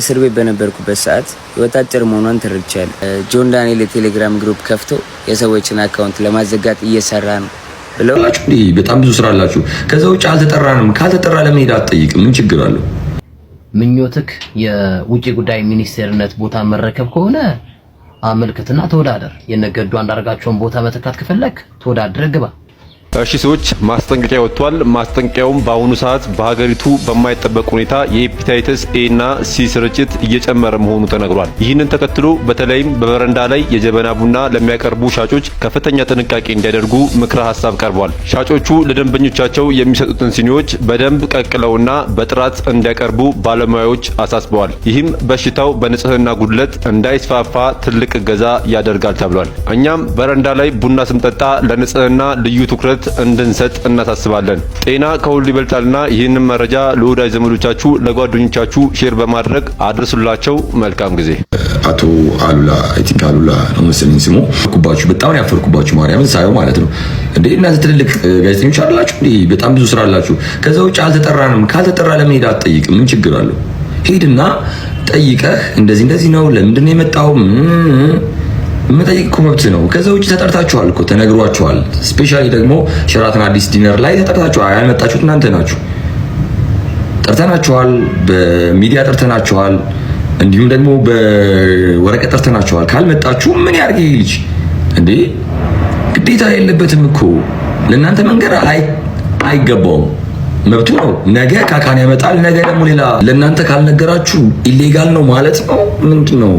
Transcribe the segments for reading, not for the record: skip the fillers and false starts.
እስር ቤት በነበርኩበት ሰዓት ወጣጭር መሆኗን ተረድቻለሁ። ጆን ዳንኤል የቴሌግራም ግሩፕ ከፍቶ የሰዎችን አካውንት ለማዘጋት እየሰራ ነው ብለው በጣም ብዙ ስራ አላችሁ። ከዛ ውጭ አልተጠራንም። ካልተጠራ ለመሄድ አትጠይቅም። ምን ችግር አለው? ምኞትክ የውጭ ጉዳይ ሚኒስቴርነት ቦታ መረከብ ከሆነ አመልክትና ተወዳደር። የነገዱ አንዳርጋቸውን ቦታ መተካት ከፈለክ ተወዳድረ ግባ። እሺ ሰዎች ማስጠንቀቂያ ወጥቷል። ማስጠንቀቂያውም በአሁኑ ሰዓት በሀገሪቱ በማይጠበቅ ሁኔታ የሄፓታይተስ ኤ እና ሲ ስርጭት እየጨመረ መሆኑ ተነግሯል። ይህንን ተከትሎ በተለይም በበረንዳ ላይ የጀበና ቡና ለሚያቀርቡ ሻጮች ከፍተኛ ጥንቃቄ እንዲያደርጉ ምክረ ሀሳብ ቀርቧል። ሻጮቹ ለደንበኞቻቸው የሚሰጡትን ሲኒዎች በደንብ ቀቅለውና በጥራት እንዲያቀርቡ ባለሙያዎች አሳስበዋል። ይህም በሽታው በንጽህና ጉድለት እንዳይስፋፋ ትልቅ እገዛ ያደርጋል ተብሏል። እኛም በረንዳ ላይ ቡና ስንጠጣ ለንጽህና ልዩ ትኩረት እንድንሰጥ እናሳስባለን። ጤና ከሁሉ ይበልጣልና ይህንን መረጃ ለወዳጅ ዘመዶቻችሁ፣ ለጓደኞቻችሁ ሼር በማድረግ አድርሱላቸው። መልካም ጊዜ። አቶ አሉላ አይቲክ አሉላ ነው መሰለኝ ስሙ። ኩባችሁ በጣም ያፈርኩባችሁ ማርያምን ሳየው ማለት ነው። እንዴ እናንተ ትልልቅ ጋዜጠኞች አይደላችሁ እንዴ? በጣም ብዙ ስራ አላችሁ። ከዛ ውጭ አልተጠራንም። ካልተጠራ ለመሄድ አትጠይቅም። ምን ችግር አለው? ሄድና ጠይቀህ እንደዚህ ነው ለምንድን ነው የመጣው መጠየቅ እኮ መብት ነው። ከዛ ውጭ ተጠርታችኋል እኮ ተነግሯችኋል። ስፔሻሊ ደግሞ ሸራተን አዲስ ዲነር ላይ ተጠርታችኋል። ያልመጣችሁት እናንተ ናችሁ። ጠርተናችኋል፣ በሚዲያ ጠርተናችኋል፣ እንዲሁም ደግሞ በወረቀት ጠርተናችኋል። ካልመጣችሁ ምን ያርግ ልጅ እንዴ? ግዴታ የለበትም እኮ ለእናንተ መንገር አይገባውም። መብቱ ነው። ነገ ካካን ያመጣል። ነገ ደግሞ ሌላ ለእናንተ ካልነገራችሁ ኢሌጋል ነው ማለት ነው። ምንድነው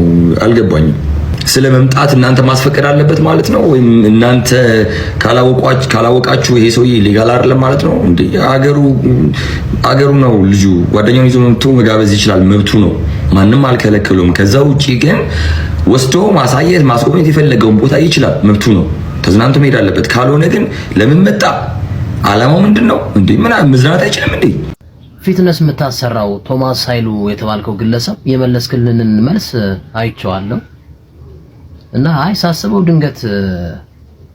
አልገባኝም። ስለ መምጣት እናንተ ማስፈቀድ አለበት ማለት ነው ወይም እናንተ ካላወቃችሁ ይሄ ሰውዬ ሌጋል አይደለም ማለት ነው እንዴ? አገሩ ነው። ልጁ ጓደኛውን ይዞ መጥቶ መጋበዝ ይችላል፣ መብቱ ነው። ማንም አልከለከሉም። ከዛ ውጪ ግን ወስዶ ማሳየት ማስጎብኘት የፈለገውን ቦታ ይችላል፣ መብቱ ነው። ተዝናንቶ መሄድ አለበት። ካልሆነ ግን ለምን መጣ? አላማው ምንድነው እንዴ? ምን መዝናናት አይችልም እንዴ? ፊትነስ የምታሰራው ቶማስ ኃይሉ የተባልከው ግለሰብ የመለስክልንን መልስ አይቼዋለሁ እና ሳስበው ድንገት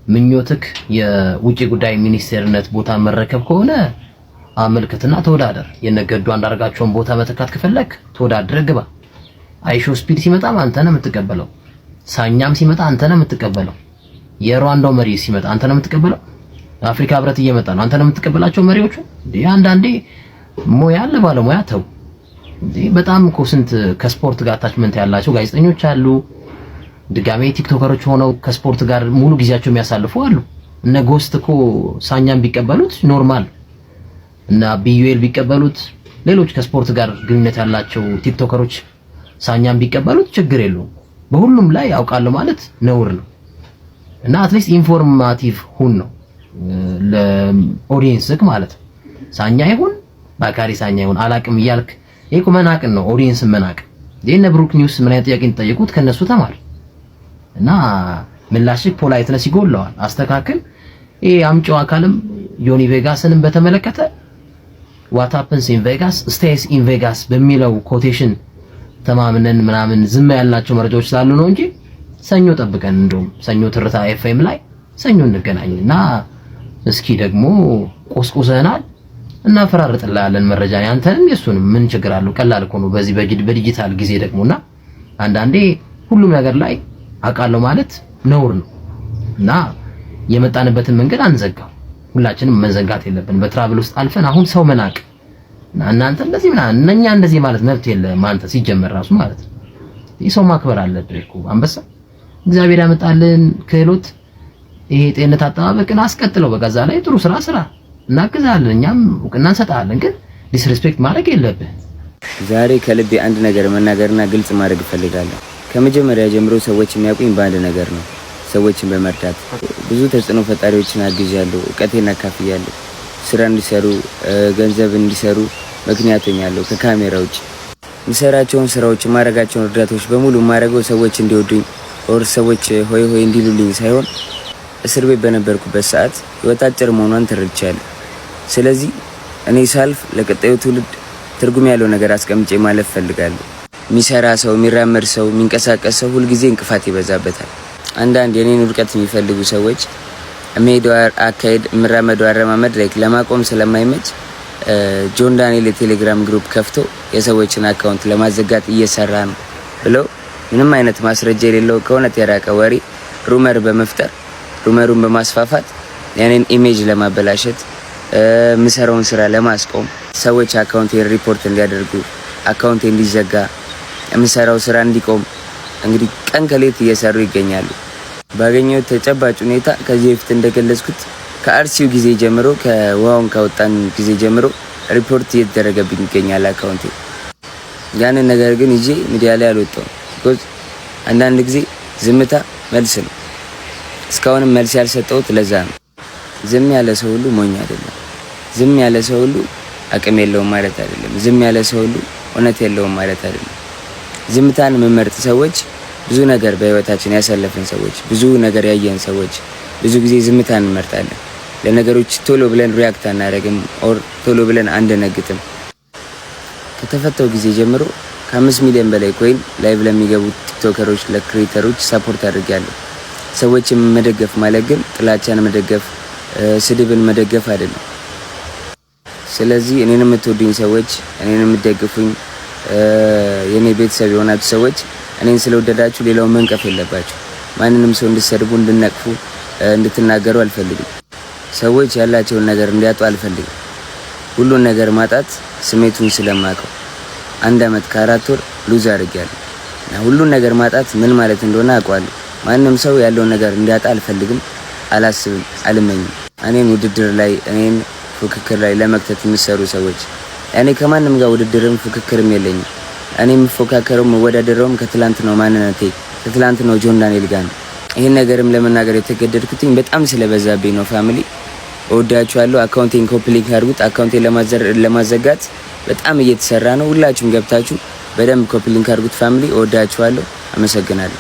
ምኞትክ የውጭ ጉዳይ ሚኒስቴርነት ቦታ መረከብ ከሆነ አመልክትና ተወዳደር። የነገዱ አንዳርጋቸውን ቦታ መተካት ከፈለክ ተወዳድረ ግባ። አይሾ ስፒድ ሲመጣም አንተ ነህ የምትቀበለው። ሳኛም ሲመጣ አንተ ነህ የምትቀበለው። የሩዋንዳው መሪ ሲመጣ አንተ ነህ የምትቀበለው። አፍሪካ ህብረት እየመጣ ነው፣ አንተ ነህ የምትቀበላቸው መሪዎቹ። እንዴ አንዳንዴ ሞያ አለ ባለሙያ ተው እንዴ። በጣም እኮ ስንት ከስፖርት ጋር አታችመንት ያላቸው ጋዜጠኞች አሉ፣ ድጋሜ ቲክቶከሮች ሆነው ከስፖርት ጋር ሙሉ ጊዜያቸው የሚያሳልፉ አሉ። እነ ጎስት እኮ ሳኛም ቢቀበሉት ኖርማል፣ እና ቢዩኤል ቢቀበሉት፣ ሌሎች ከስፖርት ጋር ግንኙነት ያላቸው ቲክቶከሮች ሳኛም ቢቀበሉት ችግር የለውም። በሁሉም ላይ ያውቃሉ ማለት ነውር ነው። እና አትሊስት ኢንፎርማቲቭ ሁን ነው ለኦዲየንስክ ማለት ነው። ሳኛ ይሁን ባካሪ ሳኛ ይሁን አላቅም እያልክ ይሄ እኮ መናቅን ነው፣ ኦዲየንስን መናቅ። የነ ብሩክ ኒውስ ምን አይነት ጥያቄ እንጠየቁት ከነሱ ተማር እና ምላሽክ ፖላይትነስ ይጎለዋል፣ አስተካክል። ይሄ አምጪው አካልም ጆኒ ቬጋስንም በተመለከተ what happens in Vegas stays in Vegas በሚለው ኮቴሽን ተማምነን ምናምን ዝም ያላቸው መረጃዎች ስላሉ ነው እንጂ ሰኞ ጠብቀን እንደውም ሰኞ ትርታ ኤፍኤም ላይ ሰኞ እንገናኝና እስኪ ደግሞ ቆስቁሰናል እና ፈራርጥላለን መረጃ ያንተንም የሱንም ምን ችግር አለው? ቀላል እኮ ነው በዚህ በዲጂታል ጊዜ ደግሞና አንዳንዴ ሁሉም ነገር ላይ አቃለው ማለት ነውር ነው እና የመጣንበትን መንገድ አንዘጋው። ሁላችንም መዘጋት የለብን። በትራቭል ውስጥ አልፈን አሁን ሰው መናቅ እናንተ እንደዚህ እነኛ እንደዚህ ማለት መብት የለም አንተ ሲጀመር ራሱ ማለት ነው። ሰው ማክበር አለብህ እኮ አንበሳ። እግዚአብሔር ያመጣልን ክህሎት ይሄ ጤንነት አጠባበቅን አስቀጥለው በጋዛ ላይ ጥሩ ስራ እናግዛለን፣ እኛም እውቅና እንሰጣለን። ግን ዲስሪስፔክት ማድረግ የለብህ። ዛሬ ከልቤ አንድ ነገር መናገርና ግልጽ ማድረግ እፈልጋለሁ። ከመጀመሪያ ጀምሮ ሰዎች የሚያውቁኝ በአንድ ነገር ነው፣ ሰዎችን በመርዳት ብዙ ተጽዕኖ ፈጣሪዎችን አግዣለሁ፣ እውቀቴን አካፍያለሁ፣ ስራ እንዲሰሩ ገንዘብ እንዲሰሩ ምክንያቱም ያለው ከካሜራ ውጭ የሚሰራቸውን ስራዎች ማረጋቸውን እርዳታዎች በሙሉ ማረገው ሰዎች እንዲወዱኝ ኦር ሰዎች ሆይ እንዲሉልኝ ሳይሆን እስር ቤት በነበርኩበት ሰዓት ወጣጭር መሆኗን ተረድቻለሁ። ስለዚህ እኔ ሳልፍ ለቀጣዩ ትውልድ ትርጉም ያለው ነገር አስቀምጬ ማለፍ ፈልጋለሁ። የሚሰራ ሰው፣ የሚራመድ ሰው፣ የሚንቀሳቀስ ሰው ሁልጊዜ እንቅፋት ይበዛበታል። አንዳንድ የኔን ውድቀት የሚፈልጉ ሰዎች የሚሄደው አካሄድ፣ የሚራመደው አረማመድ ላይ ለማቆም ስለማይመች ጆን ዳንኤል የቴሌግራም ግሩፕ ከፍቶ የሰዎችን አካውንት ለማዘጋት እየሰራ ነው ብለው ምንም አይነት ማስረጃ የሌለው ከእውነት የራቀ ወሬ ሩመር በመፍጠር ሩመሩን በማስፋፋት ያኔን ኢሜጅ ለማበላሸት ምሰራውን ስራ ለማስቆም ሰዎች አካውንቴን ሪፖርት እንዲያደርጉ አካውንቴ እንዲዘጋ ምሰራው ስራ እንዲቆም እንግዲህ ቀን ከሌት እየሰሩ ይገኛሉ። ባገኘው ተጨባጭ ሁኔታ ከዚህ በፊት እንደገለጽኩት ከአርሲው ጊዜ ጀምሮ ከውሃውን ካወጣን ጊዜ ጀምሮ ሪፖርት እየተደረገብኝ ይገኛል አካውንቴ። ያንን ነገር ግን ይዤ ሚዲያ ላይ አልወጣሁም። ቢኮዝ አንዳንድ ጊዜ ዝምታ መልስ ነው። እስካሁንም መልስ ያልሰጠሁት ለዛ ነው። ዝም ያለ ሰው ሁሉ ሞኝ አይደለም። ዝም ያለ ሰው ሁሉ አቅም የለውም ማለት አይደለም። ዝም ያለ ሰው ሁሉ እውነት የለውም ማለት አይደለም። ዝምታን መመርጥ ሰዎች ብዙ ነገር በህይወታችን ያሳለፈን ሰዎች፣ ብዙ ነገር ያየን ሰዎች ብዙ ጊዜ ዝምታን እንመርጣለን። ለነገሮች ቶሎ ብለን ሪያክት አናደርግም ኦር ቶሎ ብለን አንደነግጥም። ከተፈተው ጊዜ ጀምሮ ከ5 ሚሊዮን በላይ ኮይን ላይቭ ለሚገቡ ቲክቶከሮች ለክሬተሮች ሰፖርት አድርጌያለሁ። ሰዎችን መደገፍ ማለት ግን ጥላቻን መደገፍ፣ ስድብን መደገፍ አይደለም። ስለዚህ እኔን የምትወዱኝ ሰዎች፣ እኔን የምትደግፉኝ የኔ ቤተሰብ የሆናችሁ ሰዎች እኔን ስለወደዳችሁ ሌላውን መንቀፍ የለባችሁ። ማንንም ሰው እንድትሰድቡ፣ እንድትነቅፉ፣ እንድትናገሩ አልፈልግም። ሰዎች ያላቸውን ነገር እንዲያጡ አልፈልግም። ሁሉን ነገር ማጣት ስሜቱን ስለማውቀው 1 አመት ከ4 ወር ሉዝ አድርጌያለሁ እና ሁሉን ነገር ማጣት ምን ማለት እንደሆነ አውቀዋለሁ። ማንም ሰው ያለውን ነገር እንዲያጣ አልፈልግም፣ አላስብም፣ አልመኝም። እኔን ውድድር ላይ እኔን ፉክክር ላይ ለመክተት የሚሰሩ ሰዎች እኔ ከማንም ጋር ውድድርም ፉክክርም የለኝም። እኔ የምፎካከረው መወዳደረውም ከትላንት ነው ማንነቴ ከትላንት ነው ጆን ዳንኤል ጋር ነው። ይሄን ነገርም ለመናገር የተገደድኩትኝ በጣም ስለበዛብኝ ነው። ፋሚሊ እወዳችኋለሁ። አካውንቴን ኮፒ ሊንክ አድርጉት። አካውንቴን ለማዘጋት በጣም እየተሰራ ነው። ሁላችሁም ገብታችሁ በደንብ ኮፒ ሊንክ አድርጉት። ፋሚሊ እወዳችኋለሁ። አመሰግናለሁ።